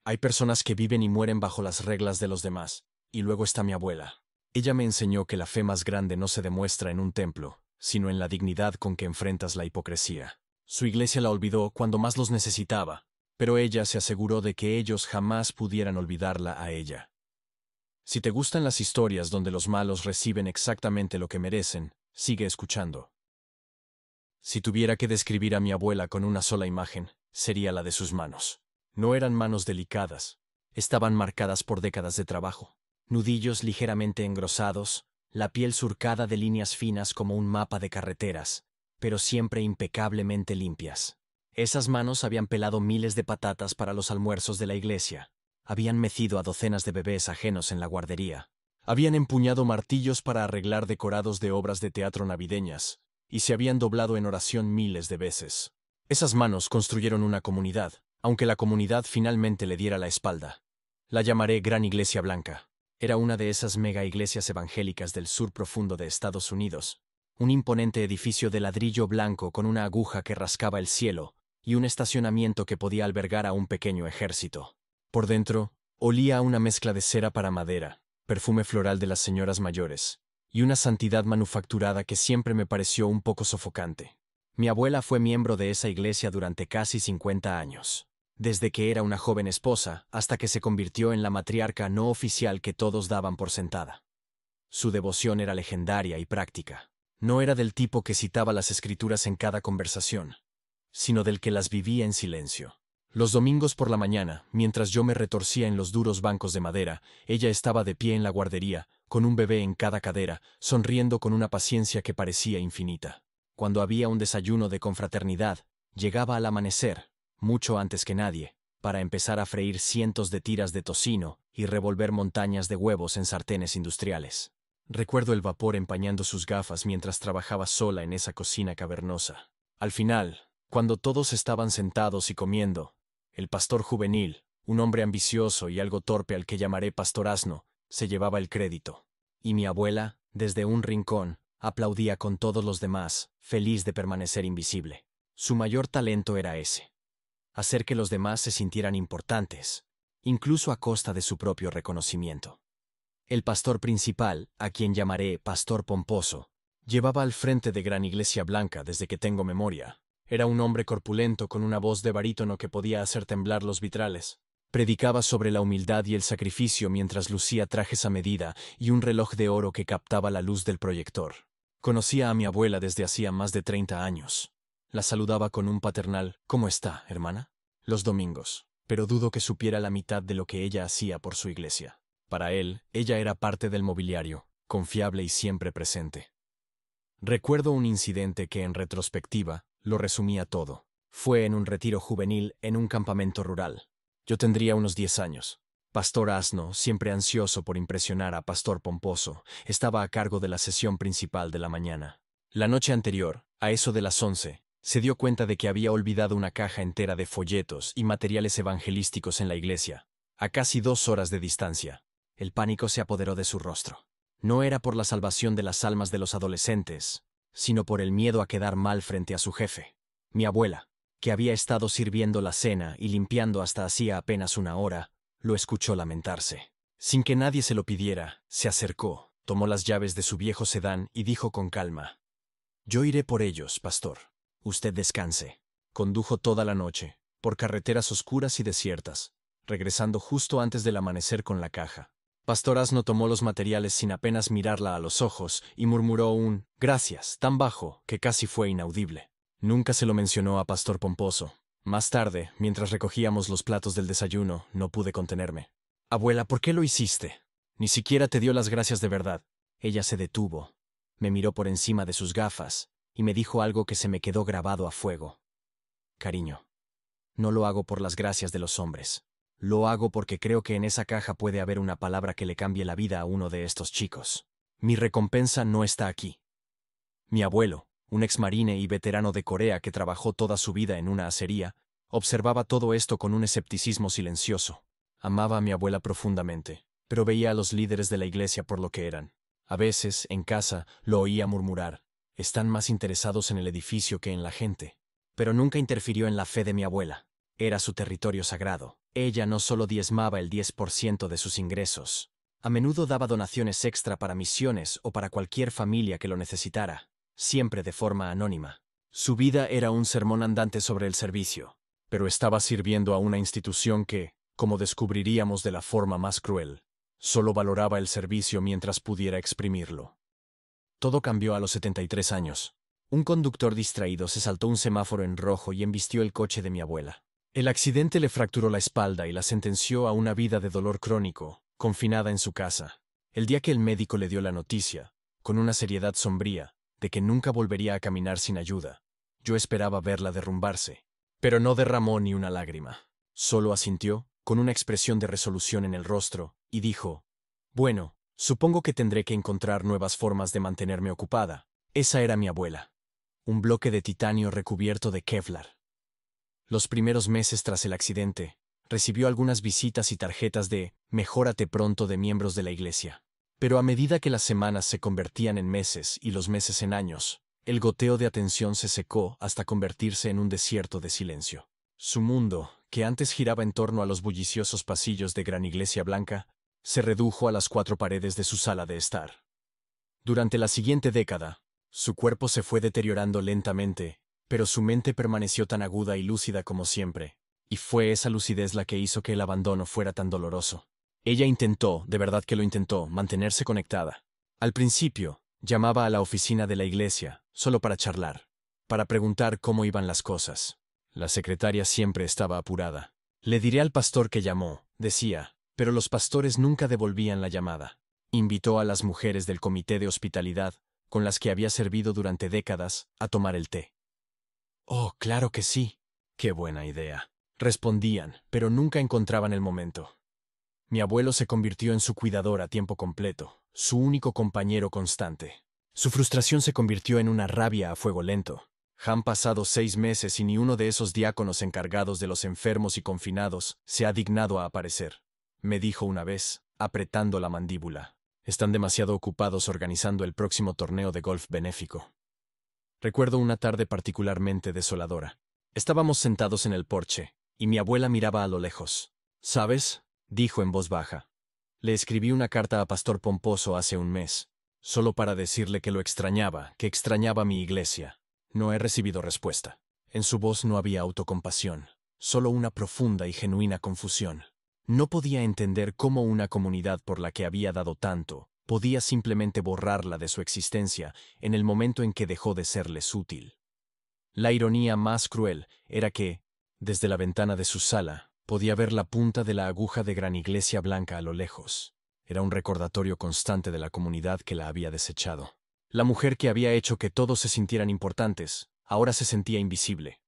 Hay personas que viven y mueren bajo las reglas de los demás. Y luego está mi abuela. Ella me enseñó que la fe más grande no se demuestra en un templo, sino en la dignidad con que enfrentas la hipocresía. Su iglesia la olvidó cuando más los necesitaba, pero ella se aseguró de que ellos jamás pudieran olvidarla a ella. Si te gustan las historias donde los malos reciben exactamente lo que merecen, sigue escuchando. Si tuviera que describir a mi abuela con una sola imagen, sería la de sus manos. No eran manos delicadas, estaban marcadas por décadas de trabajo. Nudillos ligeramente engrosados, la piel surcada de líneas finas como un mapa de carreteras, pero siempre impecablemente limpias. Esas manos habían pelado miles de patatas para los almuerzos de la iglesia, habían mecido a docenas de bebés ajenos en la guardería, habían empuñado martillos para arreglar decorados de obras de teatro navideñas, y se habían doblado en oración miles de veces. Esas manos construyeron una comunidad, aunque la comunidad finalmente le diera la espalda. La llamaré Gran Iglesia Blanca. Era una de esas mega iglesias evangélicas del sur profundo de Estados Unidos. Un imponente edificio de ladrillo blanco con una aguja que rascaba el cielo y un estacionamiento que podía albergar a un pequeño ejército. Por dentro, olía a una mezcla de cera para madera, perfume floral de las señoras mayores, y una santidad manufacturada que siempre me pareció un poco sofocante. Mi abuela fue miembro de esa iglesia durante casi 50 años. Desde que era una joven esposa hasta que se convirtió en la matriarca no oficial que todos daban por sentada. Su devoción era legendaria y práctica. No era del tipo que citaba las escrituras en cada conversación, sino del que las vivía en silencio. Los domingos por la mañana, mientras yo me retorcía en los duros bancos de madera, ella estaba de pie en la guardería, con un bebé en cada cadera, sonriendo con una paciencia que parecía infinita. Cuando había un desayuno de confraternidad, llegaba al amanecer, mucho antes que nadie, para empezar a freír cientos de tiras de tocino y revolver montañas de huevos en sartenes industriales. Recuerdo el vapor empañando sus gafas mientras trabajaba sola en esa cocina cavernosa. Al final, cuando todos estaban sentados y comiendo, el pastor juvenil, un hombre ambicioso y algo torpe al que llamaré Pastor Asno, se llevaba el crédito. Y mi abuela, desde un rincón, aplaudía con todos los demás, feliz de permanecer invisible. Su mayor talento era ese: hacer que los demás se sintieran importantes, incluso a costa de su propio reconocimiento. El pastor principal, a quien llamaré Pastor Pomposo, llevaba al frente de Gran Iglesia Blanca desde que tengo memoria. Era un hombre corpulento con una voz de barítono que podía hacer temblar los vitrales. Predicaba sobre la humildad y el sacrificio mientras lucía trajes a medida y un reloj de oro que captaba la luz del proyector. Conocía a mi abuela desde hacía más de 30 años. La saludaba con un paternal «¿Cómo está, hermana?» los domingos, pero dudo que supiera la mitad de lo que ella hacía por su iglesia. Para él, ella era parte del mobiliario, confiable y siempre presente. Recuerdo un incidente que, en retrospectiva, lo resumía todo. Fue en un retiro juvenil en un campamento rural. Yo tendría unos 10 años. Pastor Asno, siempre ansioso por impresionar a Pastor Pomposo, estaba a cargo de la sesión principal de la mañana. La noche anterior, a eso de las 11, se dio cuenta de que había olvidado una caja entera de folletos y materiales evangelísticos en la iglesia, a casi 2 horas de distancia. El pánico se apoderó de su rostro. No era por la salvación de las almas de los adolescentes, sino por el miedo a quedar mal frente a su jefe. Mi abuela, que había estado sirviendo la cena y limpiando hasta hacía apenas 1 hora, lo escuchó lamentarse. Sin que nadie se lo pidiera, se acercó, tomó las llaves de su viejo sedán y dijo con calma: «Yo iré por ellos, pastor. Usted descanse». Condujo toda la noche, por carreteras oscuras y desiertas, regresando justo antes del amanecer con la caja. Pastor Asno tomó los materiales sin apenas mirarla a los ojos y murmuró un «gracias» tan bajo que casi fue inaudible. Nunca se lo mencionó a Pastor Pomposo. Más tarde, mientras recogíamos los platos del desayuno, no pude contenerme. «Abuela, ¿por qué lo hiciste? Ni siquiera te dio las gracias de verdad». Ella se detuvo, me miró por encima de sus gafas y me dijo algo que se me quedó grabado a fuego. «Cariño, no lo hago por las gracias de los hombres. Lo hago porque creo que en esa caja puede haber una palabra que le cambie la vida a uno de estos chicos. Mi recompensa no está aquí». Mi abuelo, un exmarine y veterano de Corea que trabajó toda su vida en una acería, observaba todo esto con un escepticismo silencioso. Amaba a mi abuela profundamente, pero veía a los líderes de la iglesia por lo que eran. A veces, en casa, lo oía murmurar: «Están más interesados en el edificio que en la gente». Pero nunca interfirió en la fe de mi abuela. Era su territorio sagrado. Ella no solo diezmaba el 10% de sus ingresos. A menudo daba donaciones extra para misiones o para cualquier familia que lo necesitara, siempre de forma anónima. Su vida era un sermón andante sobre el servicio, pero estaba sirviendo a una institución que, como descubriríamos de la forma más cruel, solo valoraba el servicio mientras pudiera exprimirlo. Todo cambió a los 73 años. Un conductor distraído se saltó un semáforo en rojo y embistió el coche de mi abuela. El accidente le fracturó la espalda y la sentenció a una vida de dolor crónico, confinada en su casa. El día que el médico le dio la noticia, con una seriedad sombría, de que nunca volvería a caminar sin ayuda, yo esperaba verla derrumbarse. Pero no derramó ni una lágrima. Solo asintió, con una expresión de resolución en el rostro, y dijo: «Bueno, supongo que tendré que encontrar nuevas formas de mantenerme ocupada». Esa era mi abuela. Un bloque de titanio recubierto de Kevlar. Los primeros meses tras el accidente, recibió algunas visitas y tarjetas de «Mejórate pronto» de miembros de la iglesia. Pero a medida que las semanas se convertían en meses y los meses en años, el goteo de atención se secó hasta convertirse en un desierto de silencio. Su mundo, que antes giraba en torno a los bulliciosos pasillos de Gran Iglesia Blanca, se redujo a las 4 paredes de su sala de estar. Durante la siguiente década, su cuerpo se fue deteriorando lentamente, pero su mente permaneció tan aguda y lúcida como siempre, y fue esa lucidez la que hizo que el abandono fuera tan doloroso. Ella intentó, de verdad que lo intentó, mantenerse conectada. Al principio, llamaba a la oficina de la iglesia, solo para charlar, para preguntar cómo iban las cosas. La secretaria siempre estaba apurada. «Le diré al pastor que llamó», decía, pero los pastores nunca devolvían la llamada. Invitó a las mujeres del comité de hospitalidad, con las que había servido durante décadas, a tomar el té. «Oh, claro que sí. Qué buena idea», respondían, pero nunca encontraban el momento. Mi abuelo se convirtió en su cuidador a tiempo completo, su único compañero constante. Su frustración se convirtió en una rabia a fuego lento. Han pasado 6 meses y ni uno de esos diáconos encargados de los enfermos y confinados se ha dignado a aparecer, me dijo una vez, apretando la mandíbula. Están demasiado ocupados organizando el próximo torneo de golf benéfico. Recuerdo una tarde particularmente desoladora. Estábamos sentados en el porche, y mi abuela miraba a lo lejos. «¿Sabes?», dijo en voz baja. «Le escribí una carta a Pastor Pomposo hace un mes, solo para decirle que lo extrañaba, que extrañaba mi iglesia. No he recibido respuesta». En su voz no había autocompasión, solo una profunda y genuina confusión. No podía entender cómo una comunidad por la que había dado tanto podía simplemente borrarla de su existencia en el momento en que dejó de serles útil. La ironía más cruel era que, desde la ventana de su sala, podía ver la punta de la aguja de Gran Iglesia Blanca a lo lejos. Era un recordatorio constante de la comunidad que la había desechado. La mujer que había hecho que todos se sintieran importantes, ahora se sentía invisible.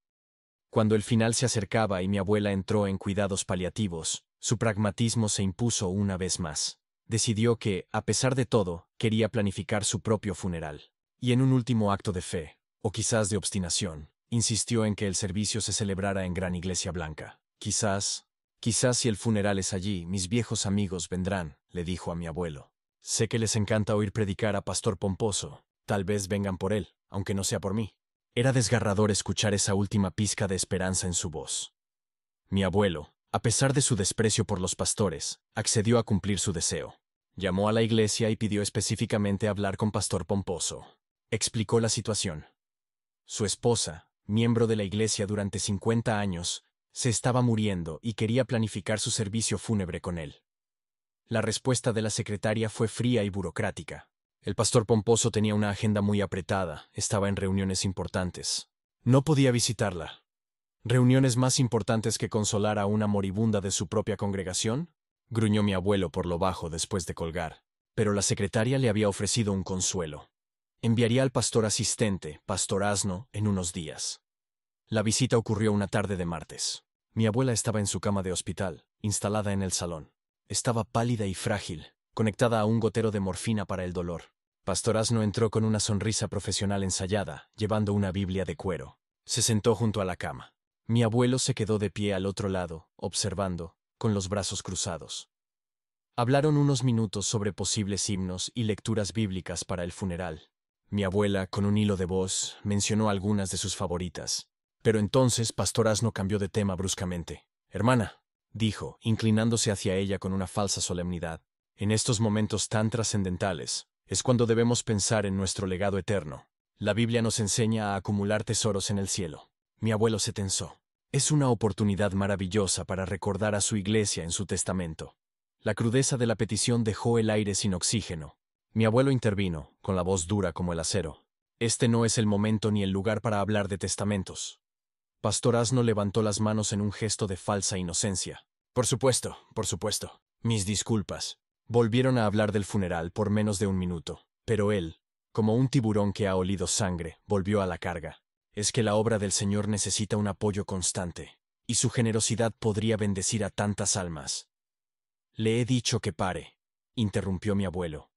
Cuando el final se acercaba y mi abuela entró en cuidados paliativos, su pragmatismo se impuso una vez más. Decidió que, a pesar de todo, quería planificar su propio funeral. Y en un último acto de fe, o quizás de obstinación, insistió en que el servicio se celebrara en Gran Iglesia Blanca. Quizás si el funeral es allí, mis viejos amigos vendrán, le dijo a mi abuelo. Sé que les encanta oír predicar a Pastor Pomposo. Tal vez vengan por él, aunque no sea por mí. Era desgarrador escuchar esa última pizca de esperanza en su voz. Mi abuelo, a pesar de su desprecio por los pastores, accedió a cumplir su deseo. Llamó a la iglesia y pidió específicamente hablar con Pastor Pomposo. Explicó la situación. Su esposa, miembro de la iglesia durante 50 años, se estaba muriendo y quería planificar su servicio fúnebre con él. La respuesta de la secretaria fue fría y burocrática. El pastor Pomposo tenía una agenda muy apretada, estaba en reuniones importantes. No podía visitarla. ¿Reuniones más importantes que consolar a una moribunda de su propia congregación?, gruñó mi abuelo por lo bajo después de colgar. Pero la secretaria le había ofrecido un consuelo. Enviaría al pastor asistente, Pastor Asno, en unos días. La visita ocurrió una tarde de martes. Mi abuela estaba en su cama de hospital, instalada en el salón. Estaba pálida y frágil, conectada a un gotero de morfina para el dolor. Pastor Asno entró con una sonrisa profesional ensayada, llevando una Biblia de cuero. Se sentó junto a la cama. Mi abuelo se quedó de pie al otro lado, observando, con los brazos cruzados. Hablaron unos minutos sobre posibles himnos y lecturas bíblicas para el funeral. Mi abuela, con un hilo de voz, mencionó algunas de sus favoritas. Pero entonces Pastor Asno cambió de tema bruscamente. «Hermana», dijo, inclinándose hacia ella con una falsa solemnidad. En estos momentos tan trascendentales, es cuando debemos pensar en nuestro legado eterno. La Biblia nos enseña a acumular tesoros en el cielo. Mi abuelo se tensó. Es una oportunidad maravillosa para recordar a su iglesia en su testamento. La crudeza de la petición dejó el aire sin oxígeno. Mi abuelo intervino, con la voz dura como el acero. Este no es el momento ni el lugar para hablar de testamentos. Pastor Asno levantó las manos en un gesto de falsa inocencia. Por supuesto, por supuesto. Mis disculpas. Volvieron a hablar del funeral por menos de un minuto, pero él, como un tiburón que ha olido sangre, volvió a la carga. Es que la obra del Señor necesita un apoyo constante, y su generosidad podría bendecir a tantas almas. Le he dicho que pare, interrumpió mi abuelo,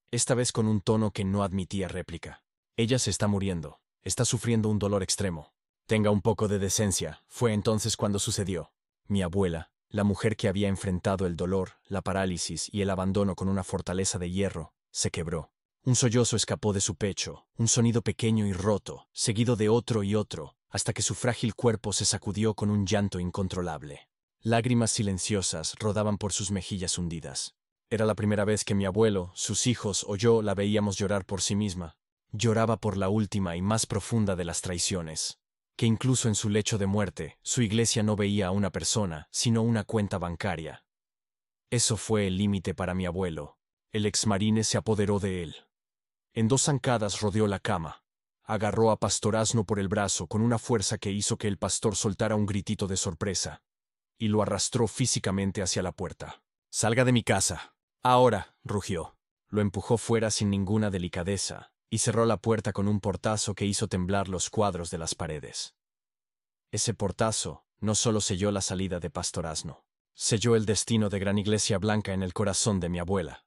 esta vez con un tono que no admitía réplica. Ella se está muriendo, está sufriendo un dolor extremo. Tenga un poco de decencia, fue entonces cuando sucedió. Mi abuela, la mujer que había enfrentado el dolor, la parálisis y el abandono con una fortaleza de hierro, se quebró. Un sollozo escapó de su pecho, un sonido pequeño y roto, seguido de otro y otro, hasta que su frágil cuerpo se sacudió con un llanto incontrolable. Lágrimas silenciosas rodaban por sus mejillas hundidas. Era la primera vez que mi abuelo, sus hijos o yo la veíamos llorar por sí misma. Lloraba por la última y más profunda de las traiciones. Que incluso en su lecho de muerte, su iglesia no veía a una persona, sino una cuenta bancaria. Eso fue el límite para mi abuelo. El exmarine se apoderó de él. En 2 zancadas rodeó la cama. Agarró a Pastor Asno por el brazo con una fuerza que hizo que el pastor soltara un gritito de sorpresa, y lo arrastró físicamente hacia la puerta. «Salga de mi casa». «Ahora», rugió. Lo empujó fuera sin ninguna delicadeza, y cerró la puerta con un portazo que hizo temblar los cuadros de las paredes. Ese portazo no solo selló la salida de Pastor Asno, selló el destino de Gran Iglesia Blanca en el corazón de mi abuela.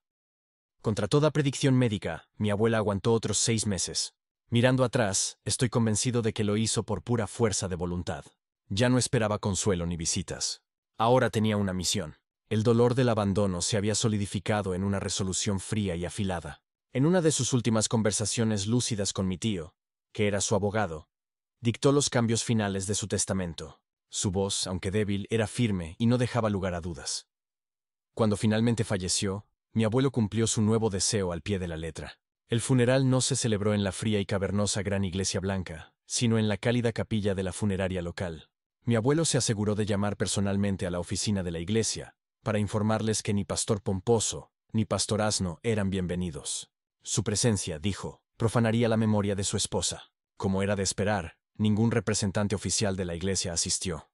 Contra toda predicción médica, mi abuela aguantó otros 6 meses. Mirando atrás, estoy convencido de que lo hizo por pura fuerza de voluntad. Ya no esperaba consuelo ni visitas. Ahora tenía una misión. El dolor del abandono se había solidificado en una resolución fría y afilada. En una de sus últimas conversaciones lúcidas con mi tío, que era su abogado, dictó los cambios finales de su testamento. Su voz, aunque débil, era firme y no dejaba lugar a dudas. Cuando finalmente falleció, mi abuelo cumplió su nuevo deseo al pie de la letra. El funeral no se celebró en la fría y cavernosa Gran Iglesia Blanca, sino en la cálida capilla de la funeraria local. Mi abuelo se aseguró de llamar personalmente a la oficina de la iglesia, para informarles que ni Pastor Pomposo, ni Pastor Asno eran bienvenidos. Su presencia, dijo, profanaría la memoria de su esposa. Como era de esperar, ningún representante oficial de la iglesia asistió.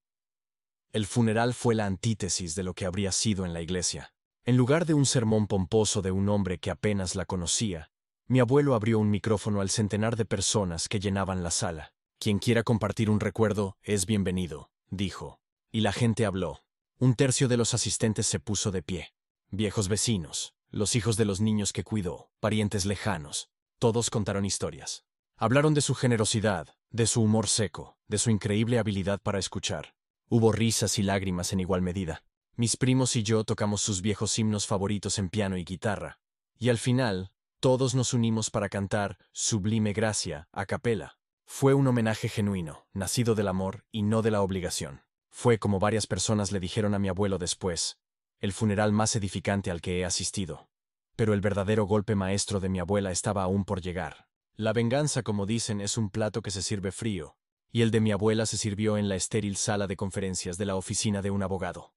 El funeral fue la antítesis de lo que habría sido en la iglesia. En lugar de un sermón pomposo de un hombre que apenas la conocía, mi abuelo abrió un micrófono al centenar de personas que llenaban la sala. «Quien quiera compartir un recuerdo es bienvenido», dijo. Y la gente habló. 1/3 de los asistentes se puso de pie. Viejos vecinos, los hijos de los niños que cuidó, parientes lejanos, todos contaron historias. Hablaron de su generosidad, de su humor seco, de su increíble habilidad para escuchar. Hubo risas y lágrimas en igual medida. Mis primos y yo tocamos sus viejos himnos favoritos en piano y guitarra. Y al final, todos nos unimos para cantar Sublime Gracia a capela. Fue un homenaje genuino, nacido del amor y no de la obligación. Fue, como varias personas le dijeron a mi abuelo después, el funeral más edificante al que he asistido. Pero el verdadero golpe maestro de mi abuela estaba aún por llegar. La venganza, como dicen, es un plato que se sirve frío, y el de mi abuela se sirvió en la estéril sala de conferencias de la oficina de un abogado.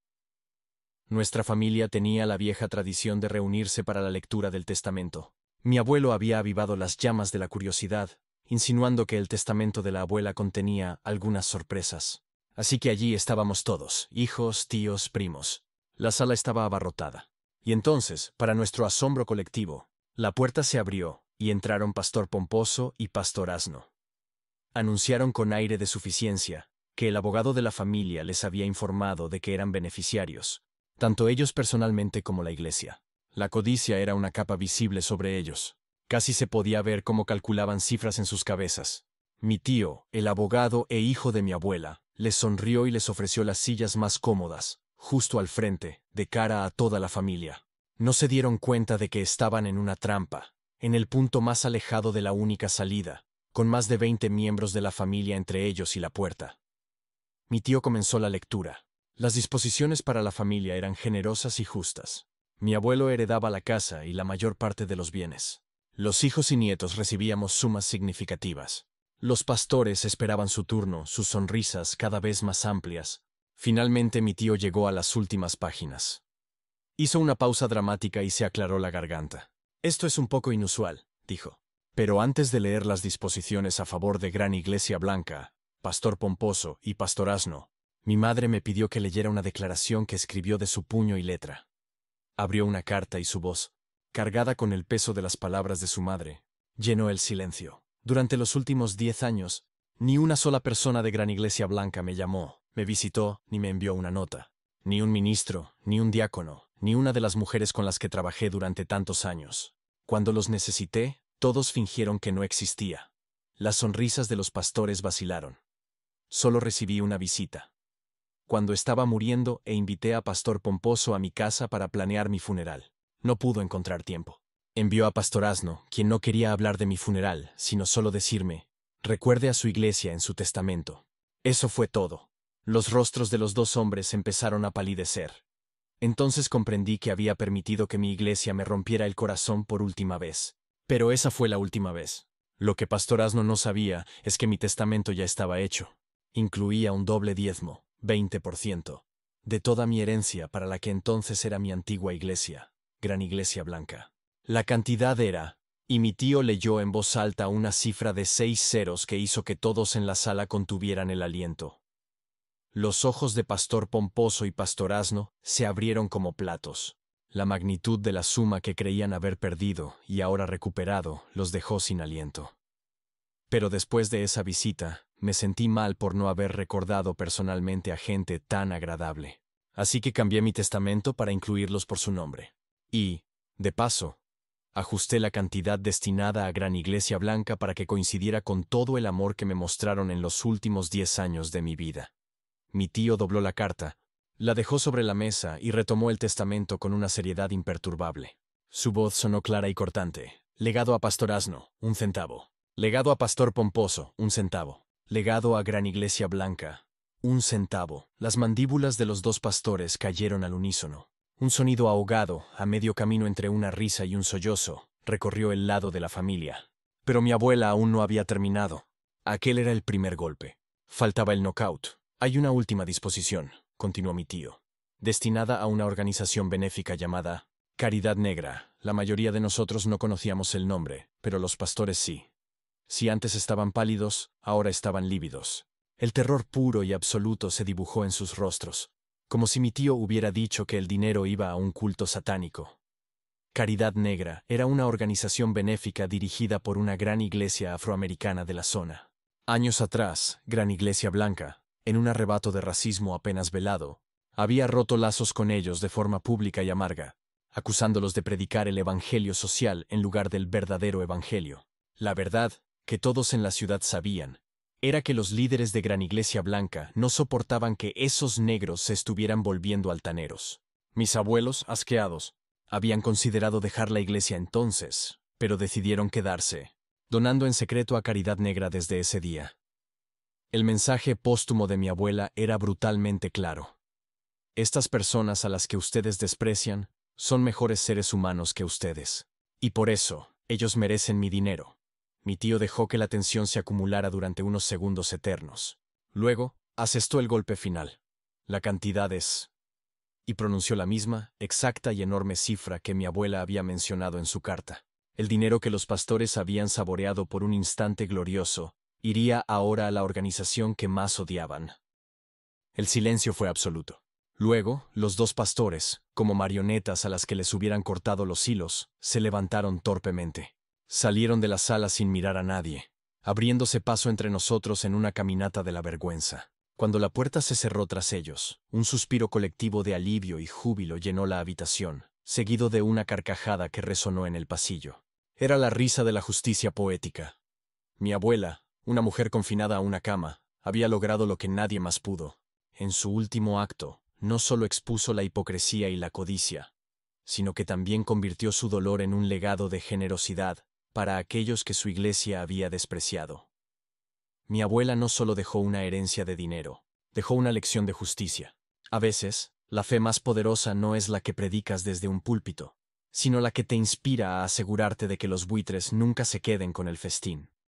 Nuestra familia tenía la vieja tradición de reunirse para la lectura del testamento. Mi abuelo había avivado las llamas de la curiosidad, insinuando que el testamento de la abuela contenía algunas sorpresas. Así que allí estábamos todos, hijos, tíos, primos. La sala estaba abarrotada. Y entonces, para nuestro asombro colectivo, la puerta se abrió y entraron Pastor Pomposo y Pastor Asno. Anunciaron con aire de suficiencia que el abogado de la familia les había informado de que eran beneficiarios, tanto ellos personalmente como la iglesia. La codicia era una capa visible sobre ellos. Casi se podía ver cómo calculaban cifras en sus cabezas. Mi tío, el abogado e hijo de mi abuela, les sonrió y les ofreció las sillas más cómodas, justo al frente, de cara a toda la familia. No se dieron cuenta de que estaban en una trampa, en el punto más alejado de la única salida, con más de 20 miembros de la familia entre ellos y la puerta. Mi tío comenzó la lectura. Las disposiciones para la familia eran generosas y justas. Mi abuelo heredaba la casa y la mayor parte de los bienes. Los hijos y nietos recibíamos sumas significativas. Los pastores esperaban su turno, sus sonrisas cada vez más amplias. Finalmente mi tío llegó a las últimas páginas. Hizo una pausa dramática y se aclaró la garganta. Esto es un poco inusual, dijo. Pero antes de leer las disposiciones a favor de Gran Iglesia Blanca, Pastor Pomposo y Pastor Asno, mi madre me pidió que leyera una declaración que escribió de su puño y letra. Abrió una carta y su voz, cargada con el peso de las palabras de su madre, llenó el silencio. Durante los últimos 10 años, ni una sola persona de Gran Iglesia Blanca me llamó, me visitó, ni me envió una nota. Ni un ministro, ni un diácono, ni una de las mujeres con las que trabajé durante tantos años. Cuando los necesité, todos fingieron que no existía. Las sonrisas de los pastores vacilaron. Solo recibí una visita. Cuando estaba muriendo invité a Pastor Pomposo a mi casa para planear mi funeral. No pudo encontrar tiempo. Envió a Pastor Asno, quien no quería hablar de mi funeral, sino solo decirme, recuerde a su iglesia en su testamento. Eso fue todo. Los rostros de los dos hombres empezaron a palidecer. Entonces comprendí que había permitido que mi iglesia me rompiera el corazón por última vez. Pero esa fue la última vez. Lo que Pastor Asno no sabía es que mi testamento ya estaba hecho. Incluía un doble diezmo, 20%, de toda mi herencia para la que entonces era mi antigua iglesia, Gran Iglesia Blanca. La cantidad era, y mi tío leyó en voz alta una cifra de 6 ceros que hizo que todos en la sala contuvieran el aliento. Los ojos de Pastor Pomposo y Pastor Asno se abrieron como platos. La magnitud de la suma que creían haber perdido y ahora recuperado los dejó sin aliento. Pero después de esa visita, me sentí mal por no haber recordado personalmente a gente tan agradable. Así que cambié mi testamento para incluirlos por su nombre. Y, de paso, ajusté la cantidad destinada a Gran Iglesia Blanca para que coincidiera con todo el amor que me mostraron en los últimos 10 años de mi vida. Mi tío dobló la carta, la dejó sobre la mesa y retomó el testamento con una seriedad imperturbable. Su voz sonó clara y cortante. Legado a Pastor Asno, 1 centavo. Legado a Pastor Pomposo, 1 centavo. Legado a Gran Iglesia Blanca, 1 centavo. Las mandíbulas de los dos pastores cayeron al unísono. Un sonido ahogado, a medio camino entre una risa y un sollozo, recorrió el lado de la familia. Pero mi abuela aún no había terminado. Aquel era el primer golpe. Faltaba el knockout. Hay una última disposición, continuó mi tío, destinada a una organización benéfica llamada Caridad Negra. La mayoría de nosotros no conocíamos el nombre, pero los pastores sí. Si antes estaban pálidos, ahora estaban lívidos. El terror puro y absoluto se dibujó en sus rostros, como si mi tío hubiera dicho que el dinero iba a un culto satánico. Caridad Negra era una organización benéfica dirigida por una gran iglesia afroamericana de la zona. Años atrás, Gran Iglesia Blanca, en un arrebato de racismo apenas velado, había roto lazos con ellos de forma pública y amarga, acusándolos de predicar el evangelio social en lugar del verdadero evangelio. La verdad, que todos en la ciudad sabían, era que los líderes de Gran Iglesia Blanca no soportaban que esos negros se estuvieran volviendo altaneros. Mis abuelos, asqueados, habían considerado dejar la iglesia entonces, pero decidieron quedarse, donando en secreto a Caridad Negra desde ese día. El mensaje póstumo de mi abuela era brutalmente claro. Estas personas a las que ustedes desprecian son mejores seres humanos que ustedes. Y por eso, ellos merecen mi dinero. Mi tío dejó que la tensión se acumulara durante unos segundos eternos. Luego, asestó el golpe final. La cantidad es... Y pronunció la misma, exacta y enorme cifra que mi abuela había mencionado en su carta. El dinero que los pastores habían saboreado por un instante glorioso iría ahora a la organización que más odiaban. El silencio fue absoluto. Luego, los dos pastores, como marionetas a las que les hubieran cortado los hilos, se levantaron torpemente. Salieron de la sala sin mirar a nadie, abriéndose paso entre nosotros en una caminata de la vergüenza. Cuando la puerta se cerró tras ellos, un suspiro colectivo de alivio y júbilo llenó la habitación, seguido de una carcajada que resonó en el pasillo. Era la risa de la justicia poética. Mi abuela, una mujer confinada a una cama, había logrado lo que nadie más pudo. En su último acto, no solo expuso la hipocresía y la codicia, sino que también convirtió su dolor en un legado de generosidad para aquellos que su iglesia había despreciado. Mi abuela no solo dejó una herencia de dinero, dejó una lección de justicia. A veces, la fe más poderosa no es la que predicas desde un púlpito, sino la que te inspira a asegurarte de que los buitres nunca se queden con el festín.